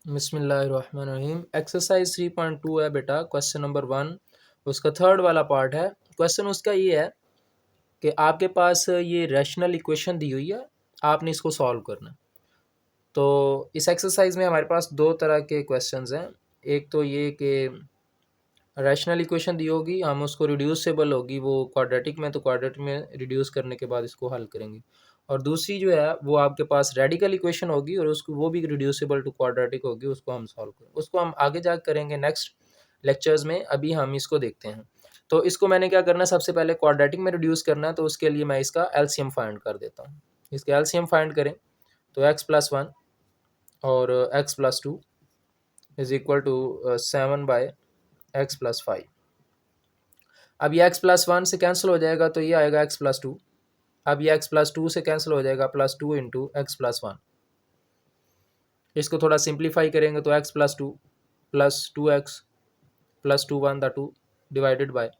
बिस्मिल्लाहिर्रहमानिर्रहीम। एक्सरसाइज 3.2 है बेटा, क्वेश्चन नंबर 1 उसका थर्ड वाला पार्ट है। क्वेश्चन उसका ये है कि आपके पास ये रैशनल इक्वेशन दी हुई है, आपने इसको सॉल्व करना है। तो इस एक्सरसाइज में हमारे पास दो तरह के क्वेश्चंस हैं। एक तो ये कि रैशनल इक्वेशन दी होगी, हम उसको रिड्यूसेबल होगी वो क्वाड्रेटिक में, तो क्वाड्रेटिक में रिड्यूस करने के बाद इसको हल करेंगे। और दूसरी जो है वो आपके पास रेडिकल इक्वेशन होगी और उसको वो भी रिड्यूसेबल टू क्वाड्रेटिक होगी, उसको हम सॉल्व करेंगे। उसको हम आगे जा करेंगे नेक्स्ट लेक्चर्स में, अभी हम इसको देखते हैं। तो इसको मैंने क्या करना है, सबसे पहले क्वाड्रेटिक में रिड्यूस करना है, तो उसके लिए मैं इसका एलसीएम फाइंड कर देता हूँ। इसके एलसीएम फाइंड करें तो x+1 और x+2 is equal to 7/x+5। अब ये x+1 से कैंसिल हो जाएगा तो ये आएगा x+2। अब ये x+2 से कैंसिल हो जाएगा +2 इंटू x+1। इसको थोड़ा सिंप्लीफाई करेंगे तो x+2 +2x +2 डिवाइडेड बाय,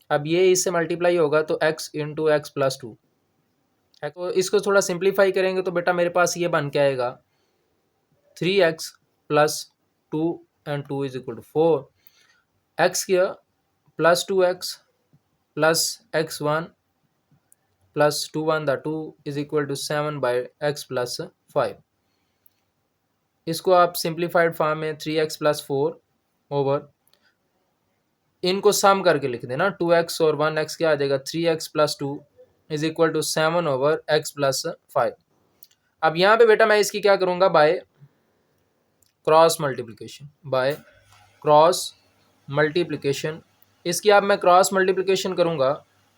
अब ये इससे मल्टीप्लाई होगा तो x इंटू x+2। तो इसको थोड़ा सिंप्लीफाई करेंगे तो बेटा मेरे पास ये बन के आएगा 3x + 2 and 2 is equal to 4, x किया +2x +x1 +2 is equal to 7/x+5। इसको आप सिंप्लीफाइड फॉर्म में 3x + 4 ओवर, इनको सम करके लिख देना, 2x और 1x क्या आ जाएगा 3x + 2 is equal to 7/x+5। अब यहाँ पे बेटा मैं इसकी क्या करूँगा, बाय क्रॉस मल्टीप्लिकेशन। इसकी अब मैं क्रॉस मल्टीप्लिकेशन करूँगा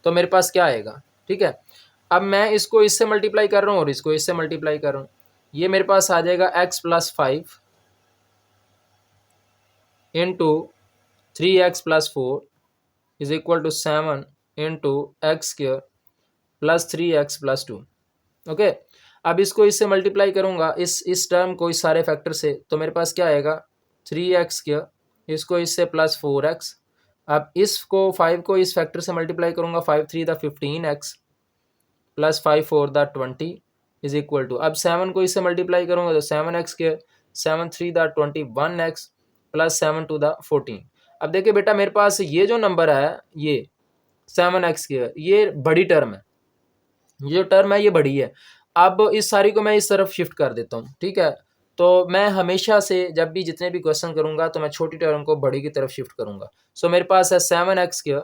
तो मेरे पास क्या आएगा, ठीक है। अब मैं इसको इससे मल्टीप्लाई कर रहा हूँ और इसको इससे मल्टीप्लाई कर रहा हूँ, ये मेरे पास आ जाएगा x+5 into 3x + 4 is equal to 7 into x² +3x + 2। Okay, अब इसको इससे मल्टीप्लाई करूँगा इस टर्म को इस सारे फैक्टर से, तो मेरे पास क्या आएगा 3x², इसको इससे +4x। अब इसको 5 को इस फैक्टर से मल्टीप्लाई करूँगा, 5 3 द 15x +5 4 द 20 इज इक्वल टू, अब 7 को इससे मल्टीप्लाई करूँगा तो 7x², 7 3 द 21x +7 2 द 14। अब देखिए बेटा मेरे पास ये जो नंबर है ये 7x², ये बड़ी टर्म है, ये जो टर्म है ये बड़ी है। अब इस सारी को मैं इस तरफ शिफ्ट कर देता हूँ, ठीक है। तो मैं हमेशा से जब भी जितने भी क्वेश्चन करूँगा तो मैं छोटी टर्म को बड़ी की तरफ शिफ्ट करूँगा। सो मेरे पास है 7x²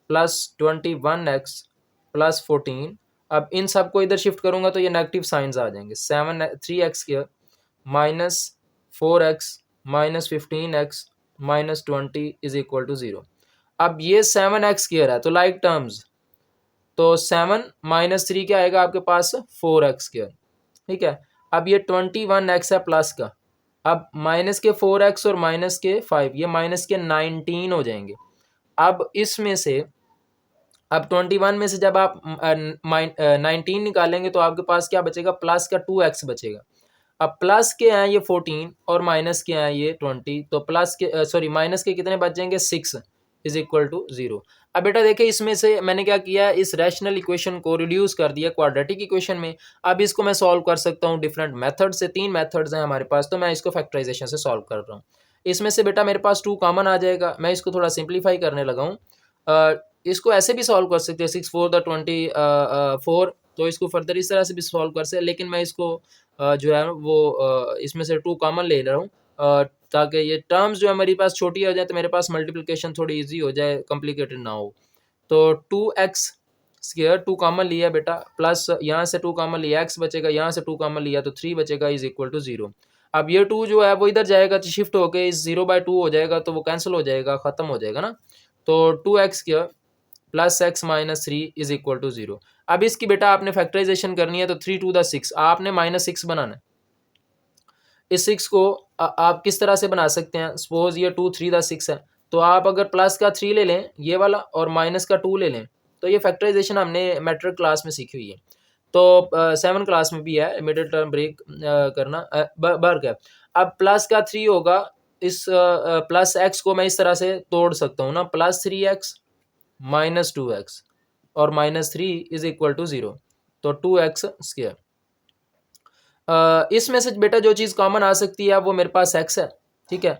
+21x +14। अब इन सब को इधर शिफ्ट करूँगा तो ये नेगेटिव साइंस आ जाएंगे, 3x² -4x -15x -20 is equal to 0। अब ये 7x² है तो लाइक टर्म्स, तो 7 - 3 क्या आएगा आपके पास 4x², ठीक है। अब ये 21x है प्लस का, अब माइनस के 4x और माइनस के 5, ये माइनस के 19 हो जाएंगे। अब इसमें से अब 21 में से जब आप 19 निकालेंगे तो आपके पास क्या बचेगा, प्लस का 2x बचेगा। अब प्लस के हैं ये 14 और माइनस के हैं ये 20, तो प्लस के सॉरी माइनस के कितने बच जाएंगे 6 इज इक्वल टू 0। अब बेटा देखिए इसमें से मैंने क्या किया, इस रैशनल इक्वेशन को रिड्यूस कर दिया क्वाड्रेटिक इक्वेशन में। अब इसको मैं सॉल्व कर सकता हूँ डिफरेंट मेथड से, 3 मेथड्स हैं हमारे पास, तो मैं इसको फैक्टराइजेशन से सॉल्व कर रहा हूँ। इसमें से बेटा मेरे पास 2 कॉमन आ जाएगा, मैं इसको थोड़ा सिंप्लीफाई करने लगा हूँ। इसको ऐसे भी सॉल्व कर सकते हैं 6 4 द 24, तो इसको फर्दर इस तरह से भी सॉल्व कर सकते हैं, लेकिन मैं इसको जो है वो इसमें से 2 कॉमन ले रहा हूँ ताकि ये टर्म्स जो है मेरे पास छोटी हो जाए, तो मेरे पास मल्टीप्लिकेशन थोड़ी इजी हो जाए, कॉम्प्लिकेटेड ना हो। तो 2x² 2 कॉमन लिया बेटा, प्लस यहाँ से 2 कॉमन लिया, x बचेगा, यहाँ से 2 कॉमन लिया तो 3 बचेगा इज इक्वल टू 0। अब ये 2 जो है वो इधर जाएगा तो शिफ्ट होके इस 0/2 हो जाएगा, तो वो कैंसिल हो जाएगा, ख़त्म हो जाएगा ना। तो 2x² +x - 3 is equal to 0। अब इसकी बेटा आपने फैक्टराइजेशन करनी है तो 3 2 द 6, आपने -6 बनाना है। इस 6 को आप किस तरह से बना सकते हैं, सपोज ये 2 3 द 6 है, तो आप अगर प्लस का 3 ले लें ये वाला और माइनस का 2 ले लें, तो ये फैक्टराइजेशन हमने मैट्रिक क्लास में सीखी हुई है, तो 7 क्लास में भी है मिडिल टर्म ब्रेक करना वर्क है। अब प्लस का 3 होगा, इस प्लस एक्स को मैं इस तरह से तोड़ सकता हूँ ना, +3x -2x और -3 इज इक्वल टू 0, तो 2x²। इसमें से बेटा जो चीज़ कॉमन आ सकती है वो मेरे पास x है, ठीक है।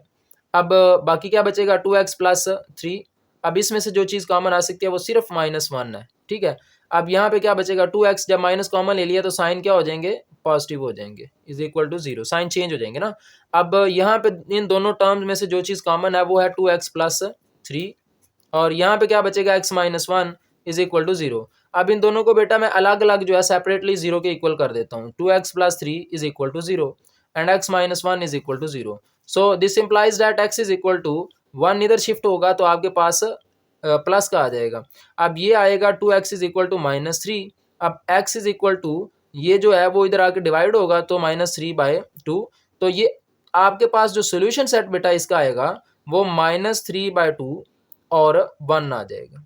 अब बाकी क्या बचेगा 2x प्लस 3। अब इसमें से जो चीज़ कॉमन आ सकती है वो सिर्फ -1 है, ठीक है। अब यहाँ पे क्या बचेगा 2x, जब माइनस कॉमन ले लिया तो साइन क्या हो जाएंगे, पॉजिटिव हो जाएंगे, is equal to 0, sign change हो जाएंगे ना। अब यहाँ पे इन दोनों टर्म्स में से जो चीज़ कॉमन है वो है 2x प्लस 3, और यहाँ पे क्या बचेगा x minus 1 is equal to 0। अब इन दोनों को बेटा मैं अलग अलग जो है सेपरेटली 0 के इक्वल कर देता हूँ। 2x plus 3 is equal to 0 and x minus 1 is equal to 0। So this implies that x is equal to 1 इधर शिफ्ट होगा तो आपके पास प्लस का आ जाएगा। अब ये आएगा 2x इज इक्वल टू -3। अब x इज इक्वल टू ये जो है वो इधर आके डिवाइड होगा तो -3/2। तो ये आपके पास जो सोल्यूशन सेट बेटा इसका आएगा वो -3/2 और 1 आ जाएगा।